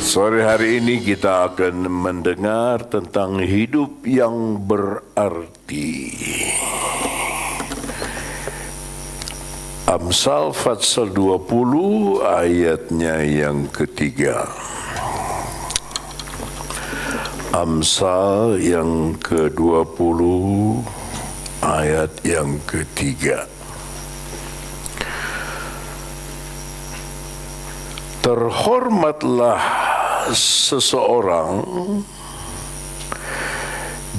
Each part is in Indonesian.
Sore hari ini kita akan mendengar tentang hidup yang berarti. Amsal pasal 20 ayatnya yang ketiga. Amsal yang ke-20 ayat yang ketiga. Terhormatlah seseorang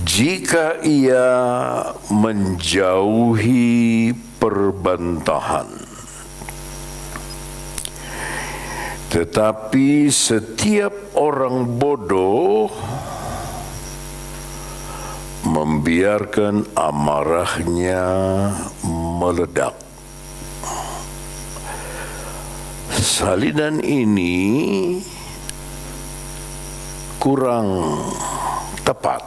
jika ia menjauhi perbantahan, tetapi setiap orang bodoh membiarkan amarahnya meledak. Salinan ini kurang tepat.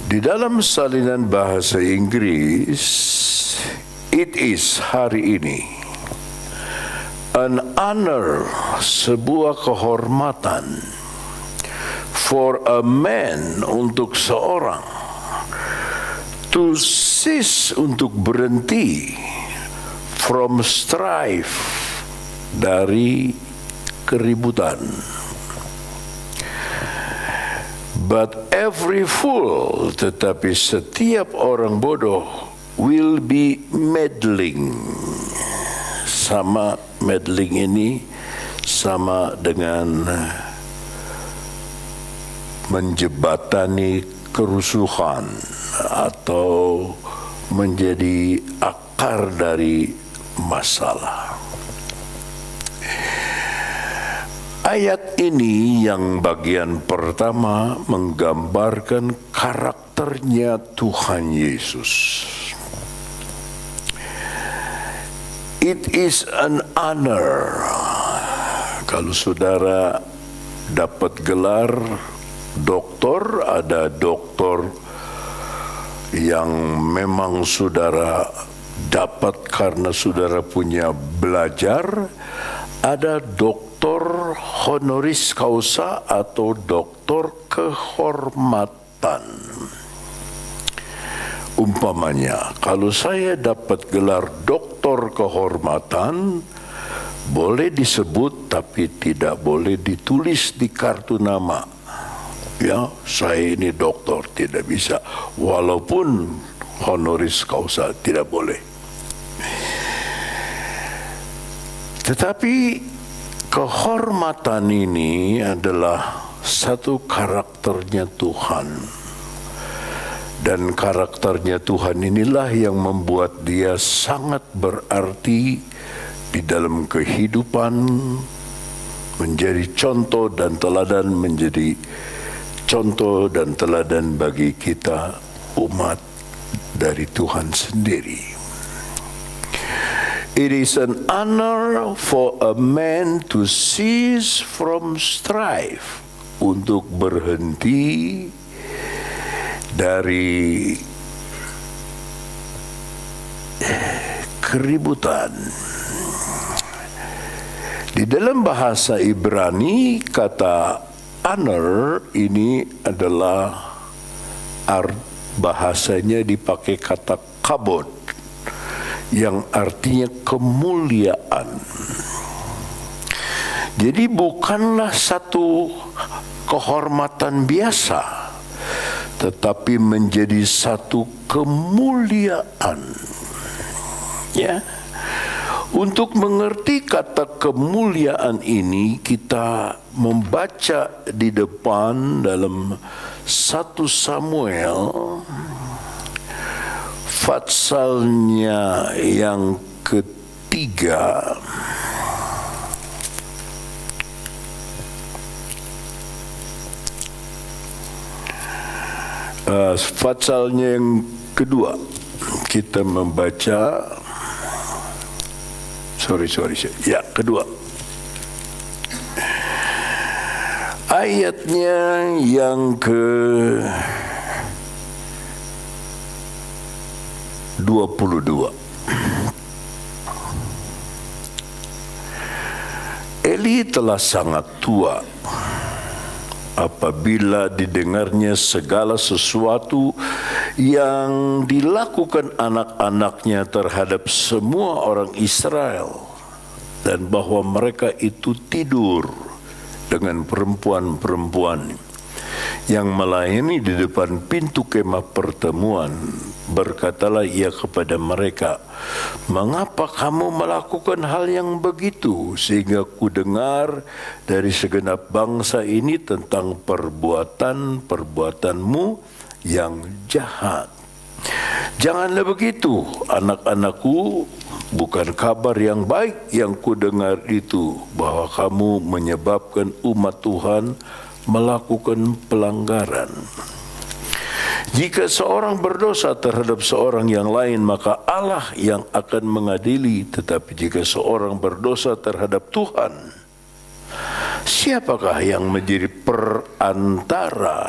Di dalam salinan bahasa Inggris, it is hari ini, an honor, sebuah kehormatan, for a man, untuk seorang, to cease, untuk berhenti, from strife, dari keributan. But every fool, tetapi setiap orang bodoh, will be meddling. Sama, meddling ini sama dengan menjebatani kerusuhan atau menjadi akar dari masalah. Ayat ini yang bagian pertama menggambarkan karakternya Tuhan Yesus. It is an honor. Kalau saudara dapat gelar doktor, ada doktor yang memang saudara dapat karena saudara punya belajar, ada doktor honoris causa atau doktor kehormatan. Umpamanya, kalau saya dapat gelar doktor kehormatan, boleh disebut tapi tidak boleh ditulis di kartu nama. Ya, saya ini doktor, tidak bisa. Walaupun honoris causa tidak boleh. Tetapi kehormatan ini adalah satu karakternya Tuhan. Dan karakternya Tuhan inilah yang membuat dia sangat berarti di dalam kehidupan, menjadi contoh dan teladan, menjadi contoh dan teladan bagi kita umat dari Tuhan sendiri. It is an honor for a man to cease from strife, untuk berhenti dari keributan. Di dalam bahasa Ibrani, kata honor ini adalah bahasanya dipakai kata kabod, yang artinya kemuliaan. Jadi bukanlah satu kehormatan biasa, tetapi menjadi satu kemuliaan. Ya. Untuk mengerti kata kemuliaan ini, kita membaca di depan dalam 1 Samuel Fatsalnya yang ketiga. Fatsalnya yang kedua, kita membaca ya, kedua. Ayatnya yang ke-22. Eli telah sangat tua apabila didengarnya segala sesuatu yang dilakukan anak-anaknya terhadap semua orang Israel, dan bahwa mereka itu tidur dengan perempuan-perempuan yang melayani di depan pintu kemah pertemuan. Berkatalah ia kepada mereka, "Mengapa kamu melakukan hal yang begitu, sehingga ku dengar dari segenap bangsa ini tentang perbuatan-perbuatanmu yang jahat? Janganlah begitu, anak-anakku, bukan kabar yang baik yang ku dengar itu, bahwa kamu menyebabkan umat Tuhan melakukan pelanggaran. Jika seorang berdosa terhadap seorang yang lain, maka Allah yang akan mengadili. Tetapi jika seorang berdosa terhadap Tuhan, siapakah yang menjadi perantara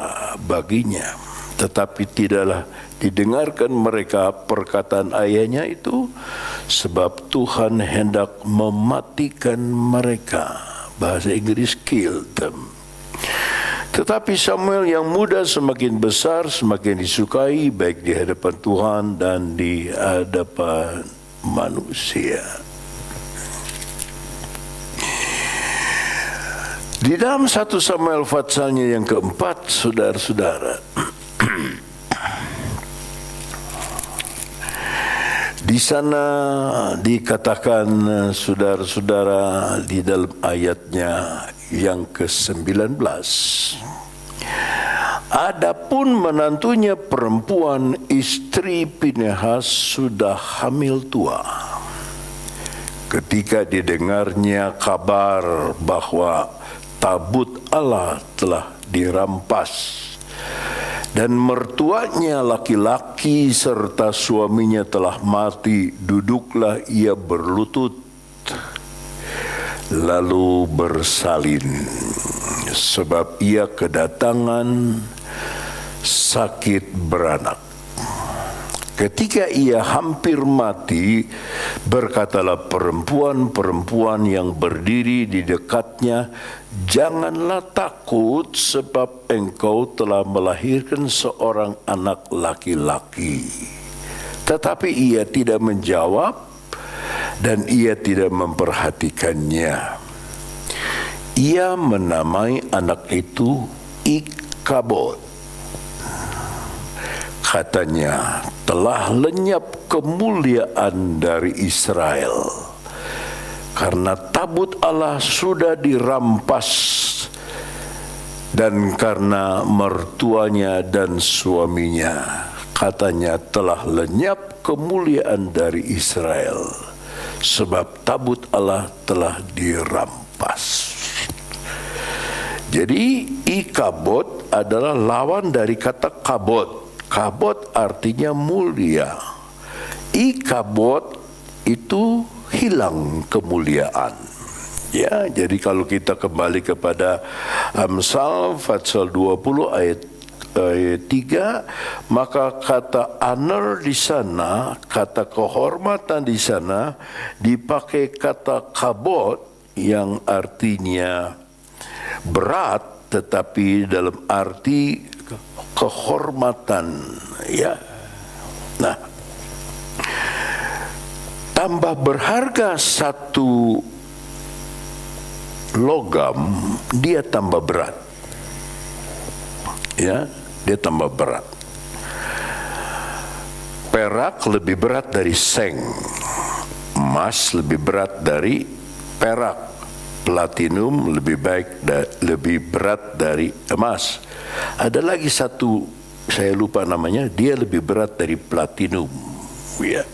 baginya?" Tetapi tidaklah didengarkan mereka perkataan ayahnya itu, sebab Tuhan hendak mematikan mereka. Bahasa Inggris, kill them. Tetapi Samuel yang muda semakin besar, semakin disukai, baik di hadapan Tuhan dan di hadapan manusia. Di dalam 1 Samuel pasalnya yang keempat, saudara-saudara, di sana dikatakan, saudara-saudara, di dalam ayatnya yang ke-19, adapun menantunya perempuan istri Pinehas sudah hamil tua. Ketika didengarnya kabar bahwa tabut Allah telah dirampas dan mertuanya laki-laki serta suaminya telah mati, duduklah ia berlutut lalu bersalin, sebab ia kedatangan sakit beranak. Ketika ia hampir mati, berkatalah perempuan-perempuan yang berdiri di dekatnya, "Janganlah takut, sebab engkau telah melahirkan seorang anak laki-laki." Tetapi ia tidak menjawab, dan ia tidak memperhatikannya. Ia menamai anak itu Ikabod. Katanya, "Telah lenyap kemuliaan dari Israel, karena tabut Allah sudah dirampas, dan karena mertuanya dan suaminya." Katanya, "Telah lenyap kemuliaan dari Israel, sebab tabut Allah telah dirampas." Jadi Ikabod adalah lawan dari kata kabod. Kabod artinya mulia. Ikabod itu hilang kemuliaan. Ya, jadi kalau kita kembali kepada Amsal pasal 20 ayat 3, maka kata honor di sana, kata kehormatan di sana dipakai kata kabod yang artinya berat, tetapi dalam arti kehormatan, ya. Nah, tambah berharga satu logam, dia tambah berat. Ya, dia tambah berat. Perak lebih berat dari seng, emas lebih berat dari perak, platinum lebih berat dari emas. Ada lagi satu, saya lupa namanya, dia lebih berat dari platinum. Ya.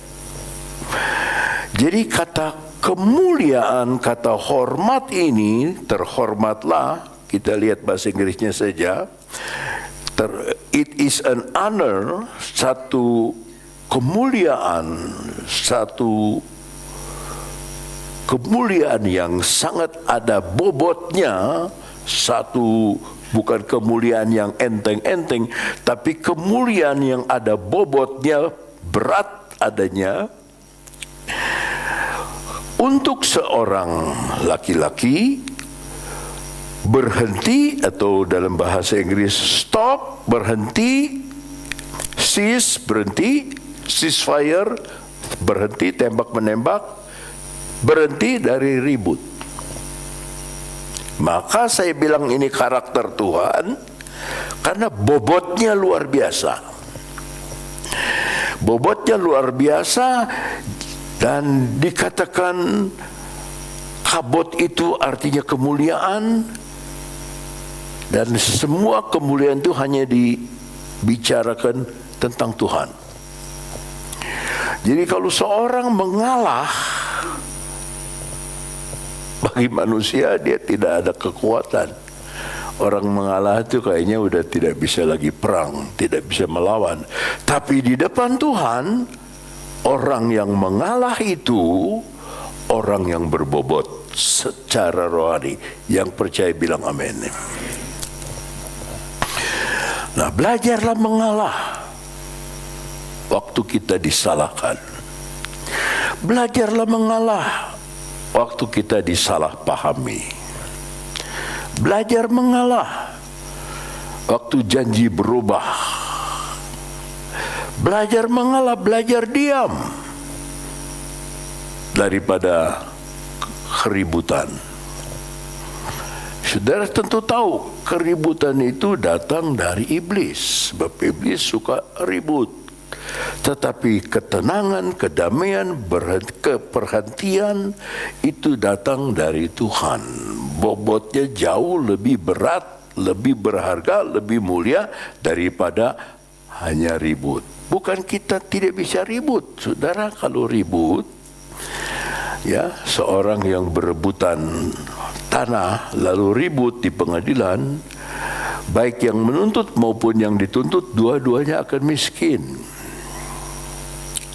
Jadi kata kemuliaan, kata hormat ini, terhormatlah, kita lihat bahasa Inggrisnya saja. It is an honor, satu kemuliaan, satu kemuliaan yang sangat ada bobotnya, satu bukan kemuliaan yang enteng-enteng, tapi kemuliaan yang ada bobotnya, berat adanya. Untuk seorang laki-laki berhenti, atau dalam bahasa Inggris stop, berhenti, cease, berhenti, ceasefire, berhenti tembak menembak, berhenti dari ribut. Maka saya bilang ini karakter Tuhan karena bobotnya luar biasa. Bobotnya luar biasa, dan dikatakan kabot itu artinya kemuliaan, dan semua kemuliaan itu hanya dibicarakan tentang Tuhan. Jadi kalau seorang mengalah, bagi manusia dia tidak ada kekuatan. Orang mengalah itu kayaknya udah tidak bisa lagi perang, tidak bisa melawan. Tapi di depan Tuhan, orang yang mengalah itu orang yang berbobot secara rohani. Yang percaya bilang amin. Nah, belajarlah mengalah waktu kita disalahkan. Belajarlah mengalah waktu kita disalahpahami. Belajar mengalah waktu janji berubah. Belajar mengalah, belajar diam daripada keributan. Saudara tentu tahu keributan itu datang dari iblis, sebab iblis suka ribut. Tetapi ketenangan, kedamaian, keperhatian itu datang dari Tuhan. Bobotnya jauh lebih berat, lebih berharga, lebih mulia daripada hanya ribut. Bukan kita tidak bisa ribut, saudara. Kalau ribut, ya, seorang yang berebutan tanah lalu ribut di pengadilan, baik yang menuntut maupun yang dituntut, dua-duanya akan miskin.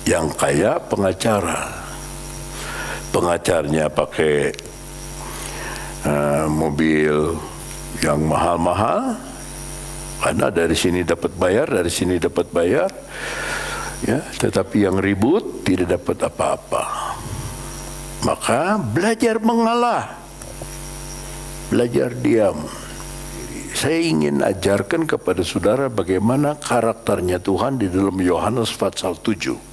Yang kaya pengacara, pengacaranya pakai mobil yang mahal-mahal, karena dari sini dapat bayar, dari sini dapat bayar, ya. Tetapi yang ribut tidak dapat apa-apa. Maka belajar mengalah, belajar diam. Saya ingin ajarkan kepada saudara bagaimana karakternya Tuhan di dalam Yohanes pasal 7.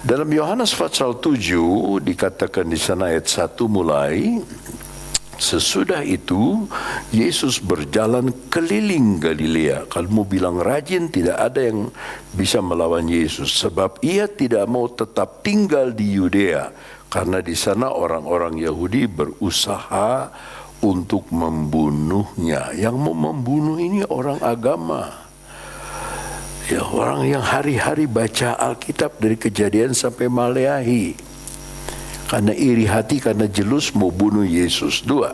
Dalam Yohanes pasal 7 dikatakan di sana ayat 1 mulai, sesudah itu Yesus berjalan keliling Galilea. Kalau mau bilang rajin, tidak ada yang bisa melawan Yesus, sebab ia tidak mau tetap tinggal di Yudea, karena di sana orang-orang Yahudi berusaha untuk membunuhnya. Yang mau membunuh ini orang agama, ya, orang yang hari-hari baca Alkitab dari Kejadian sampai Maleakhi, karena iri hati, karena jelus mau bunuh Yesus. 2.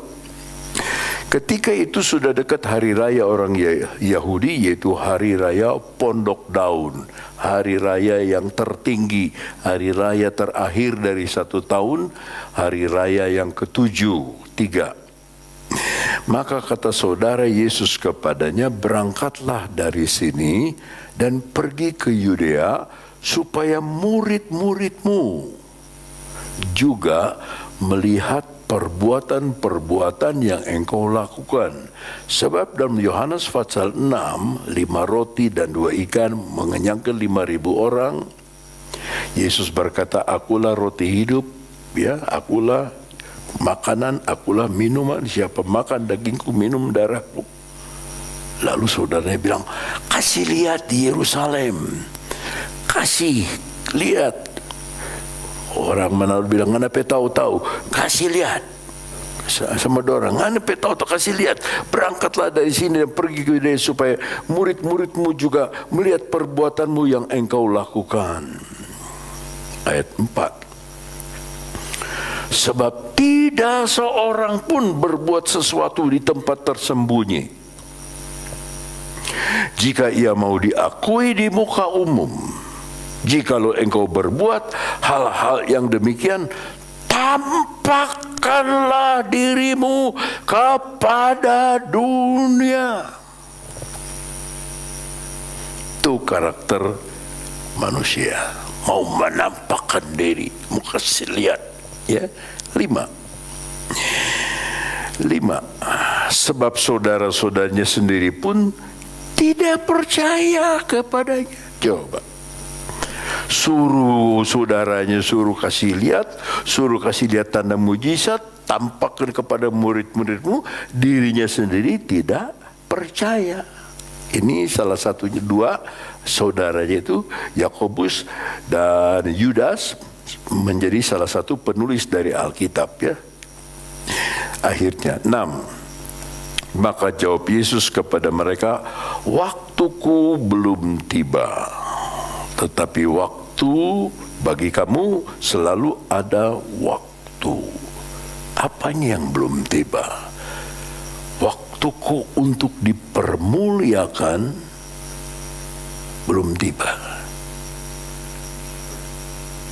Ketika itu sudah dekat hari raya orang Yahudi, yaitu hari raya Pondok Daun, hari raya yang tertinggi, hari raya terakhir dari 1 tahun, hari raya yang ke-7. 3. Maka kata saudara Yesus kepadanya, berangkatlah dari sini dan pergi ke Yudea, supaya murid-muridmu juga melihat perbuatan-perbuatan yang engkau lakukan. Sebab dalam Yohanes pasal 6, 5 roti dan 2 ikan mengenyangkan 5.000 orang. Yesus berkata, akulah roti hidup, ya, akulah makanan, akulah minuman. Siapa makan dagingku, minum darahku. Lalu saudaranya bilang, kasih lihat di Yerusalem, kasih lihat. Orang mana bilang, ngana pe tahu-tahu, kasih lihat. Sama orang, ngana pe tahu-tahu, kasih lihat. Berangkatlah dari sini dan pergi ke Yudea, supaya murid-muridmu juga melihat perbuatanmu yang engkau lakukan. Ayat 4. Sebab tidak seorang pun berbuat sesuatu di tempat tersembunyi, jika ia mau diakui di muka umum. Jikalau engkau berbuat hal-hal yang demikian, tampakkanlah dirimu kepada dunia. Itu karakter manusia, mau menampakkan diri, mau kasih lihat. Ya, 5. Sebab saudara-saudaranya sendiri pun tidak percaya kepadanya. Coba. Suruh saudaranya, suruh kasih lihat tanda mujizat, tampakkan kepada murid-muridmu, dirinya sendiri tidak percaya. Ini salah satunya 2 saudaranya itu, Yakobus dan Yudas, menjadi salah satu penulis dari Alkitab, ya. Akhirnya 6. Maka jawab Yesus kepada mereka, waktuku belum tiba, tetapi waktu bagi kamu selalu ada waktu. Apanya yang belum tiba? Waktuku untuk dipermuliakan belum tiba.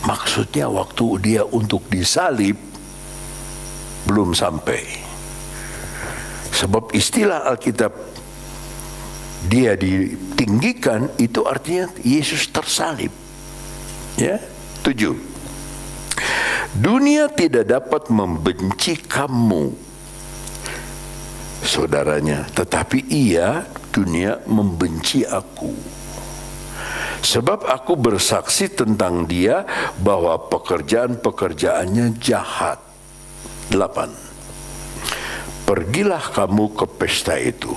Maksudnya waktu dia untuk disalib belum sampai. Sebab istilah Alkitab dia ditinggikan itu artinya Yesus tersalib. Ya, 7. Dunia tidak dapat membenci kamu, saudaranya, tetapi dunia membenci aku. Sebab aku bersaksi tentang dia bahwa pekerjaan-pekerjaannya jahat. 8. Pergilah kamu ke pesta itu.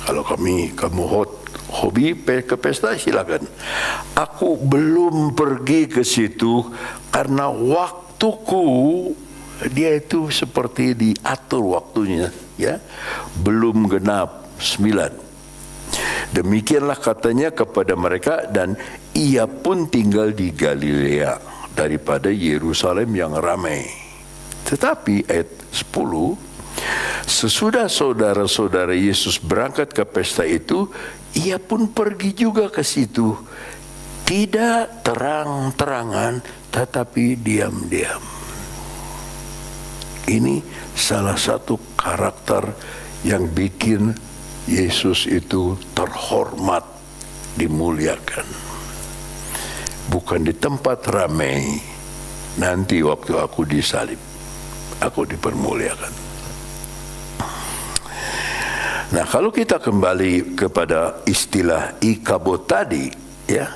Kalau kamu hobi ke pesta, silakan. Aku belum pergi ke situ karena waktuku, dia itu seperti diatur waktunya, ya, belum genap 9. Demikianlah katanya kepada mereka, dan ia pun tinggal di Galilea daripada Yerusalem yang ramai. Tetapi ayat 10, sesudah saudara-saudara Yesus berangkat ke pesta itu, ia pun pergi juga ke situ, tidak terang-terangan tetapi diam-diam. Ini salah satu karakter yang bikin Yesus itu terhormat, dimuliakan. Bukan di tempat ramai, nanti waktu aku disalib, aku dipermuliakan. Nah, kalau kita kembali kepada istilah ikabod tadi, ya,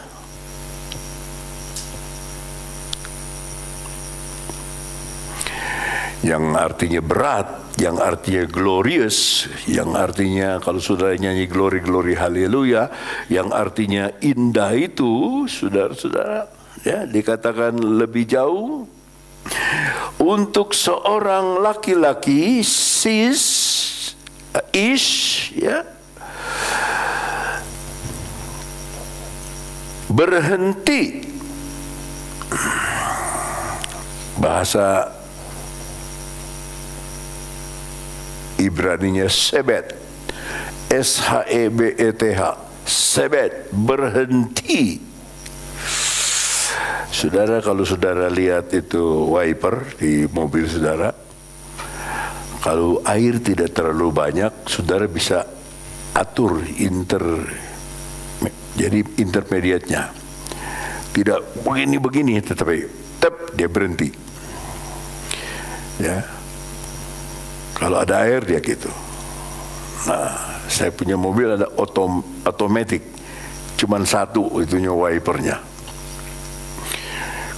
yang artinya berat, yang artinya glorious, yang artinya kalau saudara nyanyi glory glory haleluya, yang artinya indah itu, saudara-saudara, ya, dikatakan lebih jauh untuk seorang laki-laki ya, berhenti, bahasa Ibraninya sebet, S-H-E-B-E-T-H, sebet, berhenti. Saudara, kalau saudara lihat itu wiper di mobil saudara, kalau air tidak terlalu banyak, saudara bisa atur jadi intermediatnya. Tidak begini-begini, tetapi dia berhenti. Ya. Kalau ada air dia gitu. Nah, saya punya mobil ada otomatis, cuman 1 itunya wipernya.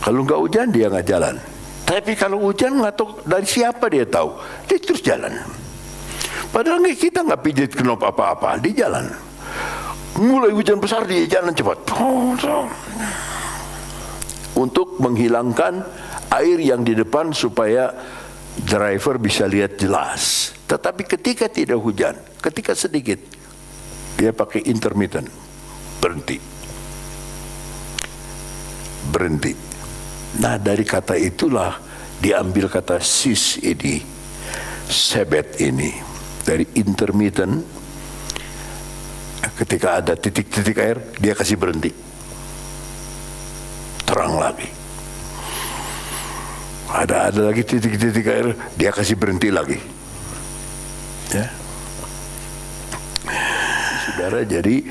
Kalau nggak hujan dia nggak jalan. Tapi kalau hujan nggak tahu dari siapa dia tahu, dia terus jalan. Padahal kita nggak pijit knop apa-apa, dia jalan. Mulai hujan besar dia jalan cepat. Untuk menghilangkan air yang di depan supaya driver bisa lihat jelas. Tetapi ketika tidak hujan, ketika sedikit, dia pakai intermittent, berhenti. Nah, dari kata itulah diambil kata sis ini, sebet ini, dari intermittent. Ketika ada titik-titik air, dia kasih berhenti, terang lagi. Ada lagi titik-titik air, dia kasih berhenti lagi. Ya. Saudara jadi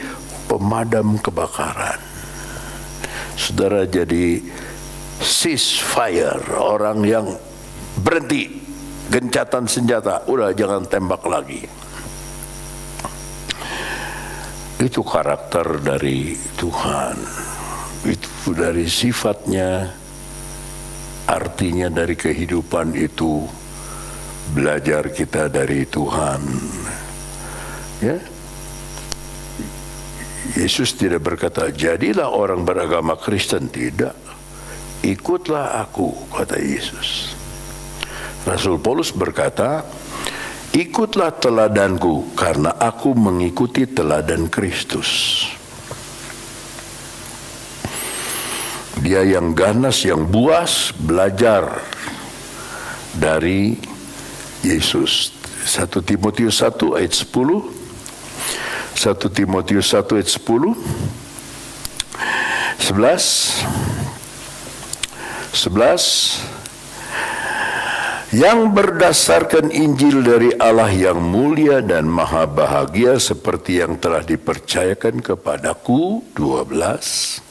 pemadam kebakaran. Saudara jadi ceasefire, orang yang berhenti gencatan senjata, udah jangan tembak lagi. Itu karakter dari Tuhan, itu dari sifatnya, artinya dari kehidupan itu. Belajar kita dari Tuhan, ya. Yesus tidak berkata jadilah orang beragama Kristen, tidak. Ikutlah aku, kata Yesus. Rasul Paulus berkata, ikutlah teladanku karena aku mengikuti teladan Kristus. Dia yang ganas, yang buas, belajar dari Yesus. 1 Timotius 1 ayat 10. 1 Timotius 1 ayat 10. 11. Yang berdasarkan Injil dari Allah yang mulia dan maha bahagia seperti yang telah dipercayakan kepadaku. 12.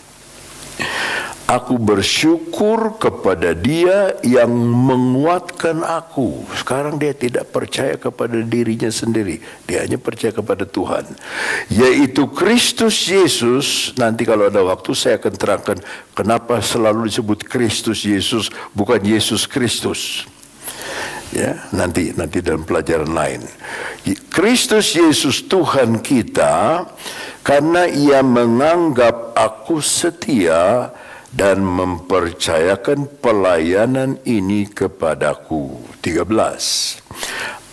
Aku bersyukur kepada Dia yang menguatkan aku. Sekarang dia tidak percaya kepada dirinya sendiri, dia hanya percaya kepada Tuhan, yaitu Kristus Yesus. Nanti kalau ada waktu saya akan terangkan kenapa selalu disebut Kristus Yesus, bukan Yesus Kristus. Ya, nanti dalam pelajaran lain. Kristus Yesus Tuhan kita, karena Ia menganggap aku setia dan mempercayakan pelayanan ini kepadaku. 13.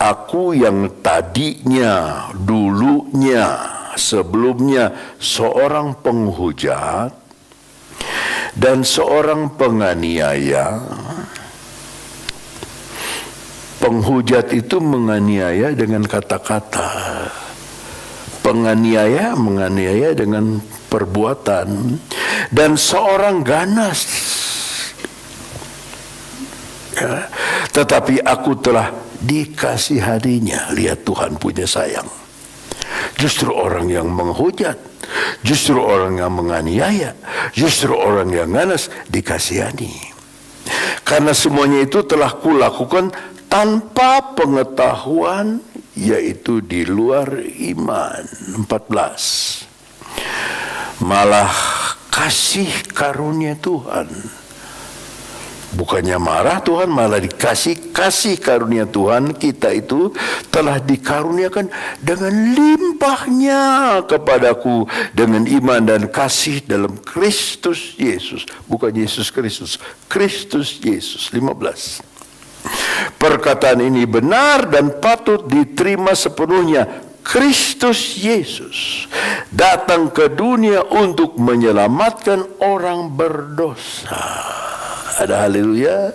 Aku yang tadinya, dulunya, sebelumnya seorang penghujat dan seorang penganiaya. Penghujat itu menganiaya dengan kata-kata. Penganiaya menganiaya dengan perbuatan, dan seorang ganas. Ya, tetapi aku telah dikasihaninya. Lihat Tuhan punya sayang. Justru orang yang menghujat, justru orang yang menganiaya, justru orang yang ganas dikasihani. Karena semuanya itu telah kulakukan tanpa pengetahuan, yaitu di luar iman. 14. Malah kasih karunia Tuhan, bukannya marah Tuhan, malah dikasih kasih karunia Tuhan kita itu telah dikaruniakan dengan limpahnya kepadaku dengan iman dan kasih dalam Kristus Yesus. Bukan Yesus Kristus, Kristus Yesus. 15. Perkataan ini benar dan patut diterima sepenuhnya. Kristus Yesus datang ke dunia untuk menyelamatkan orang berdosa. Ada haleluya.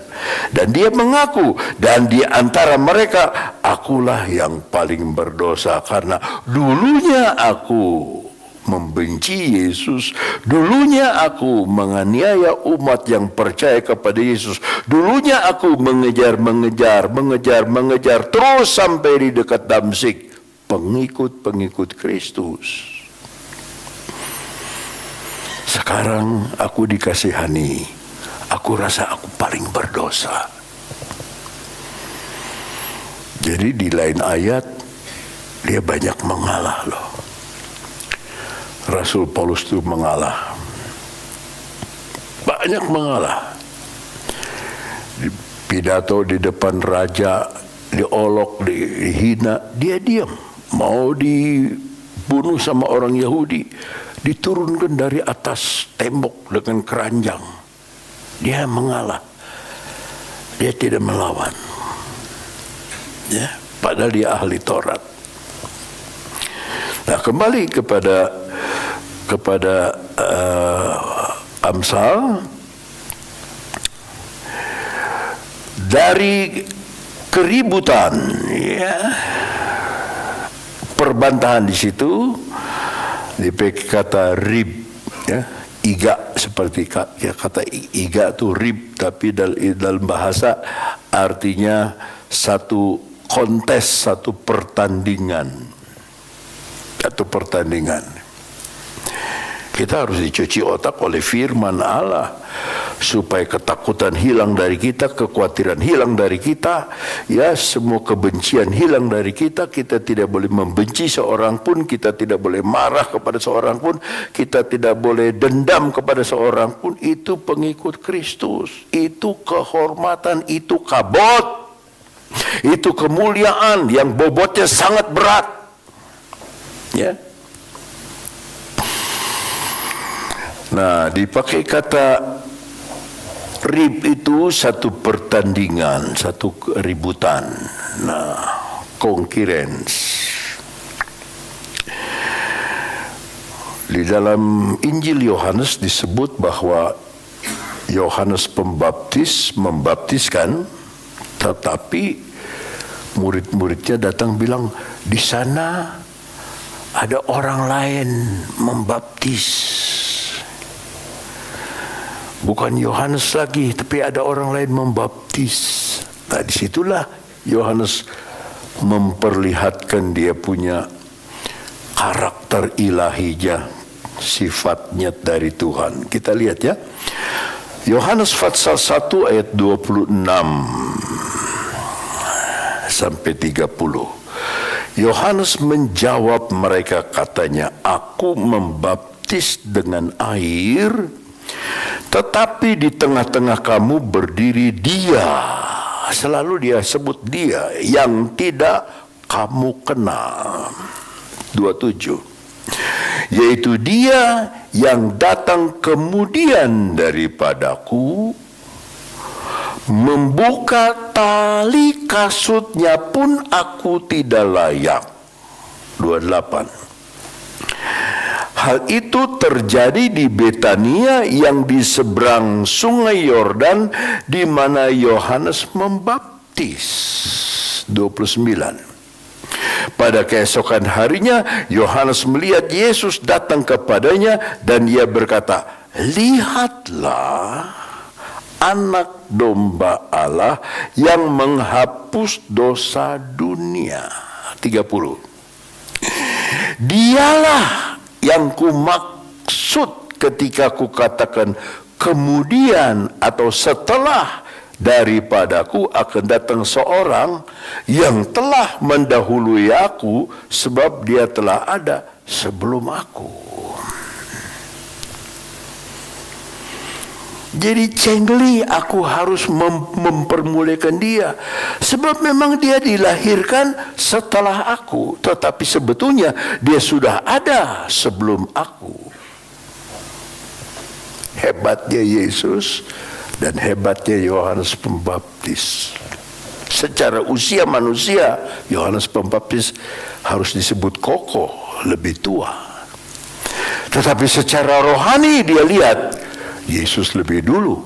Dan dia mengaku, dan di antara mereka akulah yang paling berdosa, karena dulunya aku membenci Yesus, dulunya aku menganiaya umat yang percaya kepada Yesus, dulunya aku mengejar terus sampai di dekat Damsyik. Pengikut Kristus. Sekarang aku dikasihani, aku rasa aku paling berdosa. Jadi di lain ayat dia banyak mengalah loh. Rasul Paulus itu mengalah, banyak mengalah. Di pidato di depan raja, diolok, dihina, dia diam. Mau dibunuh sama orang Yahudi, diturunkan dari atas tembok dengan keranjang, dia mengalah, dia tidak melawan. Ya, padahal dia ahli Taurat. Nah, kembali kepada Amsal, dari keributan, ya, perbantahan di situ dipakai kata rib, ya, iga, seperti ya, kata iga itu rib, tapi dalam bahasa artinya satu kontes, satu pertandingan. Kita harus dicuci otak oleh firman Allah supaya ketakutan hilang dari kita, kekhawatiran hilang dari kita, ya, semua kebencian hilang dari kita. Kita tidak boleh membenci seorang pun, kita tidak boleh marah kepada seorang pun, kita tidak boleh dendam kepada seorang pun. Itu pengikut Kristus, itu kehormatan, itu kabot, itu kemuliaan yang bobotnya sangat berat, ya. Nah, dipakai kata rib itu satu pertandingan, satu keributan. Nah, concurrence. Di dalam Injil Yohanes disebut bahwa Yohanes Pembaptis membaptiskan, tetapi murid-muridnya datang bilang, di sana ada orang lain membaptis. Bukan Yohanes lagi, tapi ada orang lain membaptis. Nah, disitulah Yohanes memperlihatkan dia punya karakter ilahinya, sifatnya dari Tuhan. Kita lihat ya. Yohanes pasal 1 ayat 26 sampai 30. Yohanes menjawab mereka, katanya, aku membaptis dengan air, tetapi di tengah-tengah kamu berdiri dia, selalu dia sebut dia, yang tidak kamu kenal. 27. Yaitu dia yang datang kemudian daripadaku, membuka tali kasutnya pun aku tidak layak. 28. Hal itu terjadi di Betania yang di seberang sungai Yordan, di mana Yohanes membaptis. 29. Pada keesokan harinya Yohanes melihat Yesus datang kepadanya dan ia berkata, lihatlah anak domba Allah yang menghapus dosa dunia. 30. Dialah yang kumaksud ketika kukatakan kemudian atau setelah daripadaku akan datang seorang yang telah mendahului aku, sebab dia telah ada sebelum aku. Jadi cengli aku harus mempermuliakan dia, sebab memang dia dilahirkan setelah aku, tetapi sebetulnya dia sudah ada sebelum aku. Hebatnya Yesus dan hebatnya Yohanes Pembaptis. Secara usia manusia, Yohanes Pembaptis harus disebut kokoh, lebih tua. Tetapi secara rohani dia lihat Yesus lebih dulu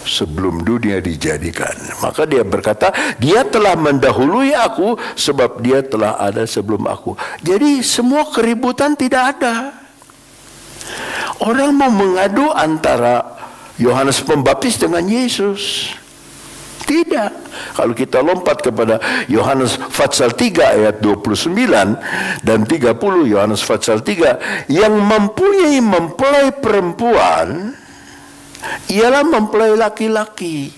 sebelum dunia dijadikan. Maka dia berkata, dia telah mendahului aku sebab dia telah ada sebelum aku. Jadi semua keributan tidak ada. Orang mau mengadu antara Yohanes Pembaptis dengan Yesus. Tidak. Kalau kita lompat kepada Yohanes pasal 3 ayat 29 dan 30, Yohanes pasal 3, yang mempunyai mempelai perempuan ialah mempelai laki-laki.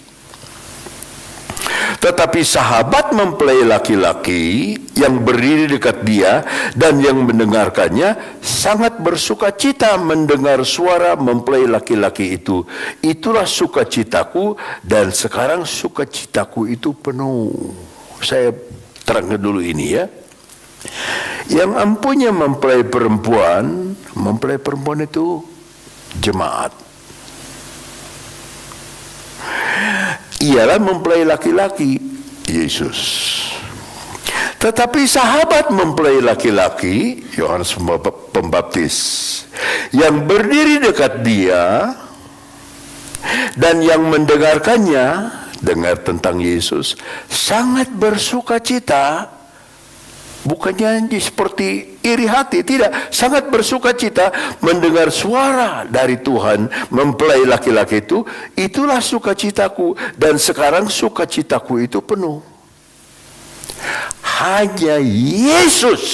Tetapi sahabat mempelai laki-laki yang berdiri dekat dia dan yang mendengarkannya sangat bersuka cita mendengar suara mempelai laki-laki itu. Itulah sukacitaku, dan sekarang sukacitaku itu penuh. Saya terangkan dulu ini ya. Yang empunya mempelai perempuan itu jemaat. Ialah mempelai laki-laki, Yesus. Tetapi sahabat mempelai laki-laki, Yohanes Pembaptis, yang berdiri dekat dia dan yang mendengarkannya, dengar tentang Yesus, sangat bersuka cita. Bukannya seperti iri hati, tidak. Sangat bersuka cita mendengar suara dari Tuhan mempelai laki-laki itu. Itulah sukacitaku, dan sekarang sukacitaku itu penuh. Hanya Yesus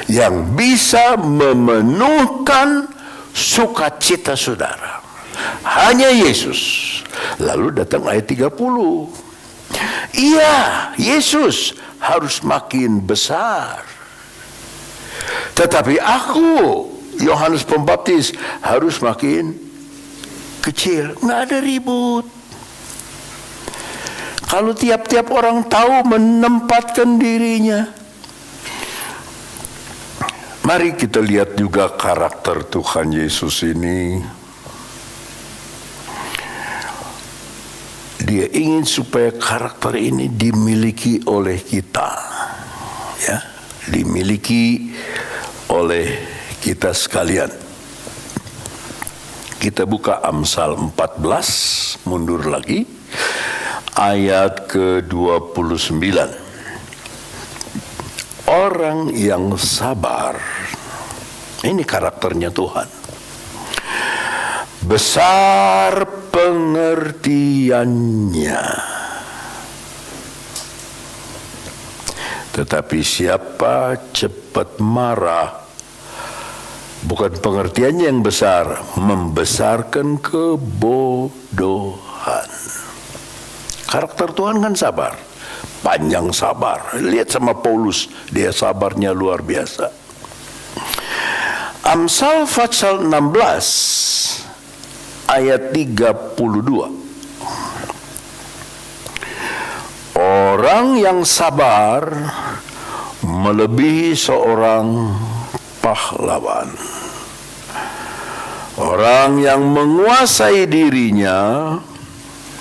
yang bisa memenuhkan sukacita saudara. hanya Yesus. Lalu datang ayat 30. Iya, Yesus harus makin besar. Tetapi aku, Yohanes Pembaptis, harus makin kecil. Nggak ada ribut. Kalau tiap-tiap orang tahu menempatkan dirinya. Mari kita lihat juga karakter Tuhan Yesus ini. Dia ingin supaya karakter ini dimiliki oleh kita, ya, dimiliki oleh kita sekalian. Kita buka Amsal 14, mundur lagi, ayat ke-29. Orang yang sabar, ini karakternya Tuhan. Besar pengertiannya. Tetapi siapa cepat marah, bukan pengertiannya yang besar, membesarkan kebodohan. Karakter Tuhan kan sabar, panjang sabar. Lihat sama Paulus, dia sabarnya luar biasa. Amsal pasal 16 ayat 32. Orang yang sabar melebihi seorang pahlawan. Orang yang menguasai dirinya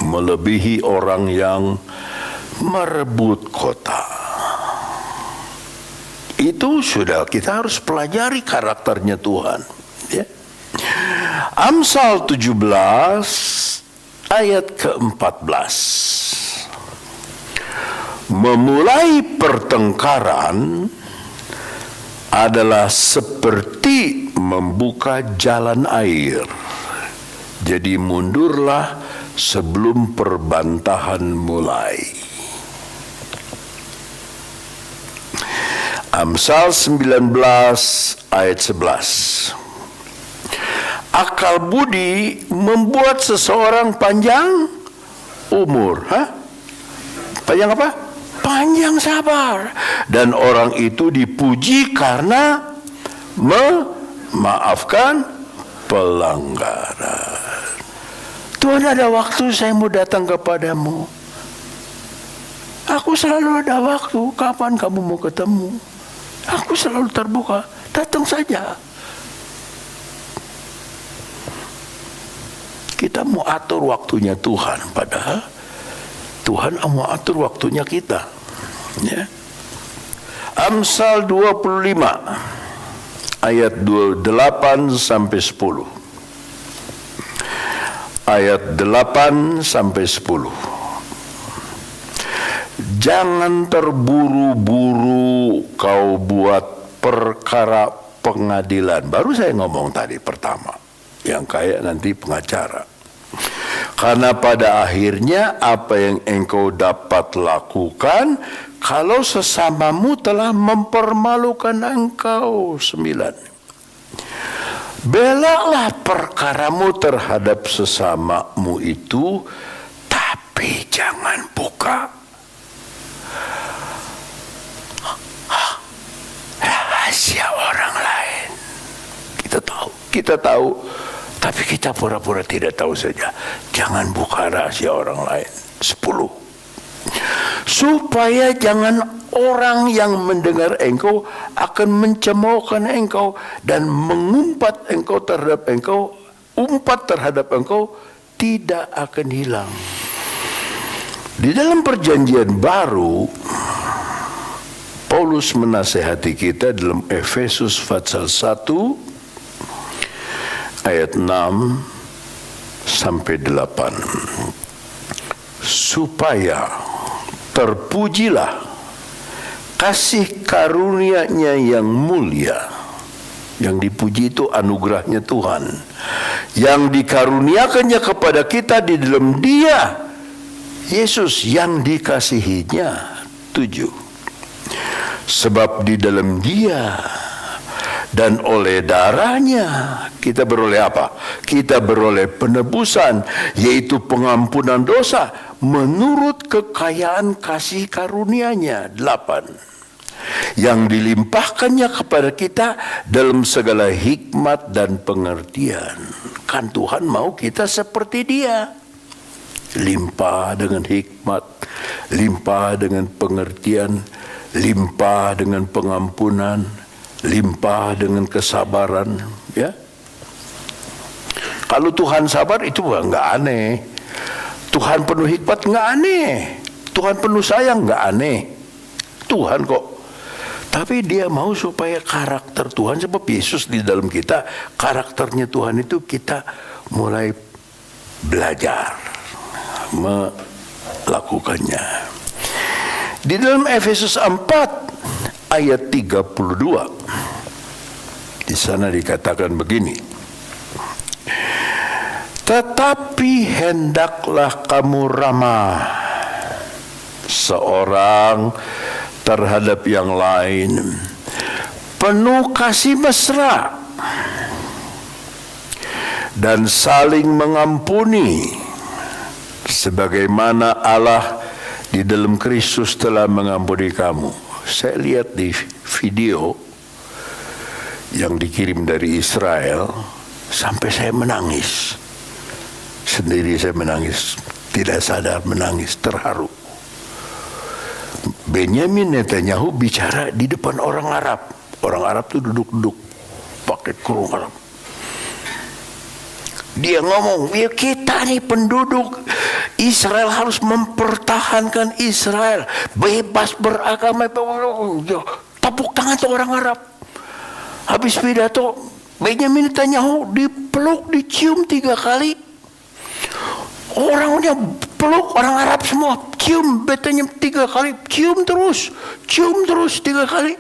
melebihi orang yang merebut kota. Itu sudah kita harus pelajari karakternya Tuhan, ya. Amsal 17 ayat ke-14. Memulai pertengkaran adalah seperti membuka jalan air. Jadi mundurlah sebelum perbantahan mulai. Amsal 19 ayat 11. Akal budi membuat seseorang panjang umur. Panjang apa? Panjang sabar. Dan orang itu dipuji karena memaafkan pelanggaran. Tuhan, ada waktu saya mau datang kepadamu. Aku selalu ada waktu. Kapan kamu mau ketemu? Aku selalu terbuka. Datang saja. Kita mau atur waktunya Tuhan, padahal Tuhan mau atur waktunya kita, ya. Amsal 25 ayat 28 sampai 10. Ayat 8 sampai 10. Jangan terburu-buru kau buat perkara pengadilan. Baru saya ngomong tadi pertama, yang kayak nanti pengacara. Karena pada akhirnya apa yang engkau dapat lakukan kalau sesamamu telah mempermalukan engkau. 9. Belalah perkaramu terhadap sesamamu itu, tapi jangan buka rahasia orang lain. Kita tahu, tapi kita pura-pura tidak tahu saja. Jangan buka rahasia orang lain. 10. Supaya jangan orang yang mendengar engkau akan mencemoohkan engkau dan mengumpat engkau terhadap engkau, umpat terhadap engkau tidak akan hilang. Di dalam perjanjian baru, Paulus menasihati kita dalam Efesus pasal 1 ayat 6 sampai 8. Supaya terpujilah kasih karunia-Nya yang mulia. Yang dipuji itu anugerahnya Tuhan, yang dikaruniakannya kepada kita di dalam Dia, Yesus, yang dikasihinya. 7. Sebab di dalam Dia Dan oleh darahnya kita beroleh apa? Kita beroleh penebusan, yaitu pengampunan dosa menurut kekayaan kasih karunia-Nya. 8. Yang dilimpahkannya kepada kita dalam segala hikmat dan pengertian. Kan Tuhan mau kita seperti Dia. Limpah dengan hikmat, limpah dengan pengertian, limpah dengan pengampunan, limpah dengan kesabaran. Ya, kalau Tuhan sabar itu nggak aneh. Tuhan penuh hikmat nggak aneh. Tuhan penuh sayang nggak aneh. Tuhan kok. Tapi Dia mau supaya karakter Tuhan, sebab Yesus di dalam kita, karakternya Tuhan itu kita mulai belajar melakukannya. Di dalam Efesus 4 ayat 32, di sana dikatakan begini, tetapi hendaklah kamu ramah seorang terhadap yang lain, penuh kasih mesra dan saling mengampuni, sebagaimana Allah di dalam Kristus telah mengampuni kamu. Saya lihat di video yang dikirim dari Israel, sampai saya menangis. Sendiri saya menangis, tidak sadar menangis, terharu. Benyamin Netanyahu bicara di depan orang Arab. Orang Arab itu duduk-duduk pakai kerudung Arab. Dia ngomong, ya kita nih penduduk Israel harus mempertahankan Israel, bebas beragama. Tepuk tangan tuh orang Arab. Habis pidato, Benyamin Netanyahu dipeluk, dicium 3 kali. Orangnya peluk, orang Arab semua cium, betanya 3 kali, cium terus 3 kali.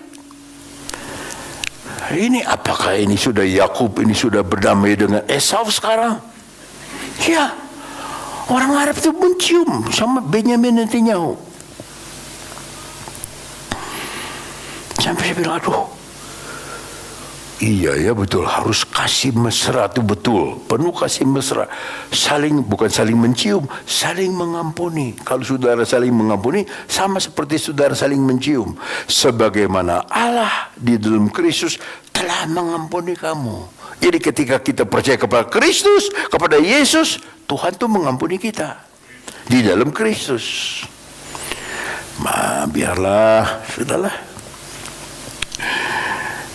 Ini apakah ini sudah Yakub ini sudah berdamai dengan Esau sekarang? Ya, orang Arab itu mencium sama Benyamin Netanyahu. Sampai saya bilang, aduh, iya ya betul, harus kasih mesra itu betul, penuh kasih mesra, saling, bukan saling mencium, saling mengampuni. Kalau saudara saling mengampuni, sama seperti saudara saling mencium, sebagaimana Allah di dalam Kristus telah mengampuni kamu. Jadi ketika kita percaya kepada Kristus, kepada Yesus, Tuhan tuh mengampuni kita di dalam Kristus. Biarlah, sudahlah.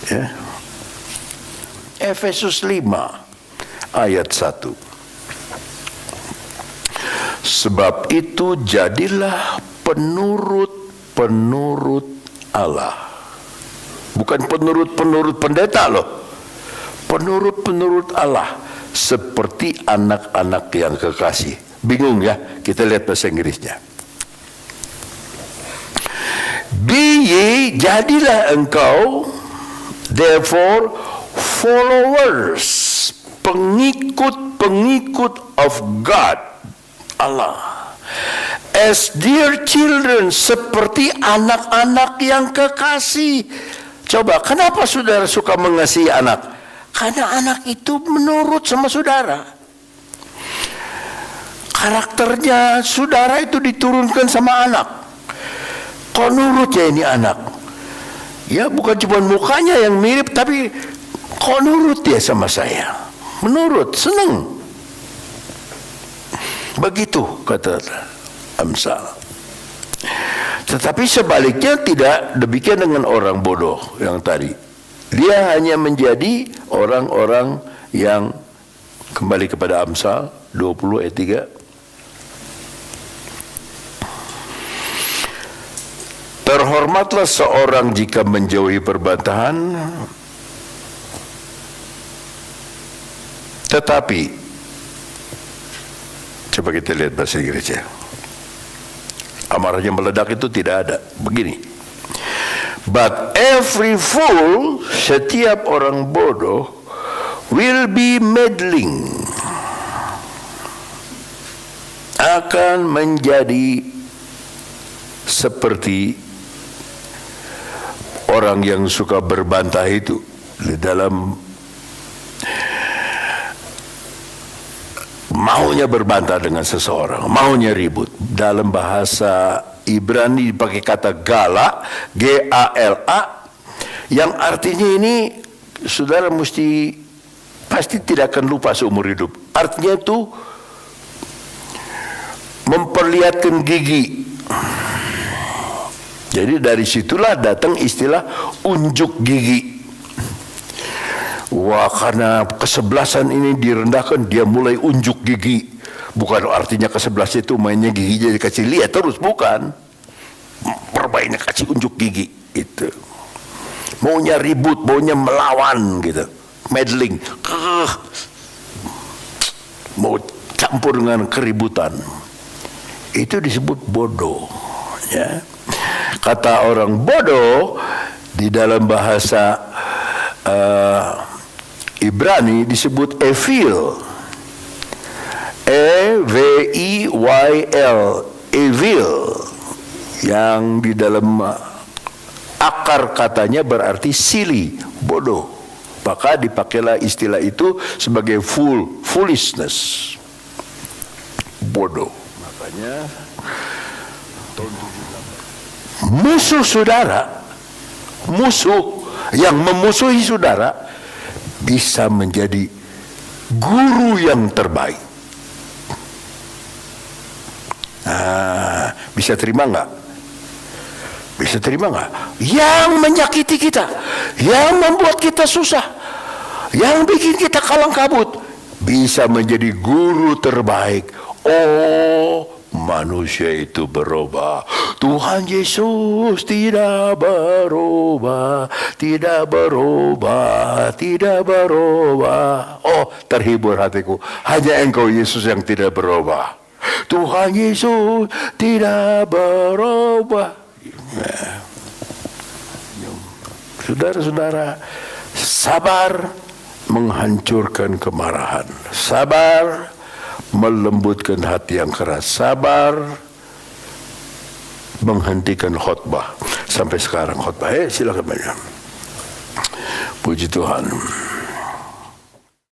Ya. Efesus 5 ayat 1. Sebab itu jadilah penurut-penurut Allah. Bukan penurut-penurut pendeta loh. Penurut-penurut Allah seperti anak-anak yang kekasih. Bingung ya? Kita lihat bahasa Inggrisnya. Be ye, jadilah engkau, therefore, followers, pengikut-pengikut of God, Allah, as dear children, seperti anak-anak yang kekasih. Coba, kenapa saudara suka mengasihi anak? Karena anak itu menurut sama saudara. Karakternya saudara itu diturunkan sama anak. Kok nurut ya ini anak? Ya bukan cuma mukanya yang mirip, tapi kok nurut dia sama saya? Menurut, senang. Begitu kata Amsal. Tetapi sebaliknya tidak demikian dengan orang bodoh yang tadi. Dia hanya menjadi orang-orang yang kembali kepada Amsal 20 ayat 3. Terhormatlah seorang jika menjauhi perbantahan, tetapi, coba kita lihat bahasa Inggrisnya. Amarah yang meledak itu tidak ada. Begini. But every fool, setiap orang bodoh, will be meddling, akan menjadi seperti orang yang suka berbantah itu. di dalam maunya berbantah dengan seseorang, maunya ribut. Dalam bahasa Ibrani dipakai kata gala, G-A-L-A, yang artinya ini saudara pasti tidak akan lupa seumur hidup. Artinya itu memperlihatkan gigi. Jadi dari situlah datang istilah unjuk gigi. Wah, karena kesebelasan ini direndahkan, dia mulai unjuk gigi. Bukan artinya kesebelasan itu mainnya giginya dikasih lihat terus, bukan. Perbaiknya kasih unjuk gigi itu. Maunya ribut, maunya melawan gitu, meddling, mau campur dengan keributan. Itu disebut bodoh, ya. Kata orang bodoh di dalam bahasa Ibrani disebut evil, E-V-I-Y-L, evil, yang di dalam akar katanya berarti silly, bodoh. Maka dipakailah istilah itu sebagai foolishness, bodoh. Makanya musuh saudara, musuh yang memusuhi saudara bisa menjadi guru yang terbaik. Bisa terima nggak? Bisa terima nggak? Yang menyakiti kita, yang membuat kita susah, yang bikin kita kalang kabut, bisa menjadi guru terbaik. Oh, manusia itu berubah. Tuhan Yesus tidak berubah, tidak berubah, tidak berubah. Oh, terhibur hatiku. Hanya Engkau Yesus yang tidak berubah. Tuhan Yesus tidak berubah. Saudara-saudara, sabar menghancurkan kemarahan. Sabar melembutkan hati yang keras. Sabar menghentikan khotbah. Sampai sekarang khotbah. Silakan banyak. Puji Tuhan.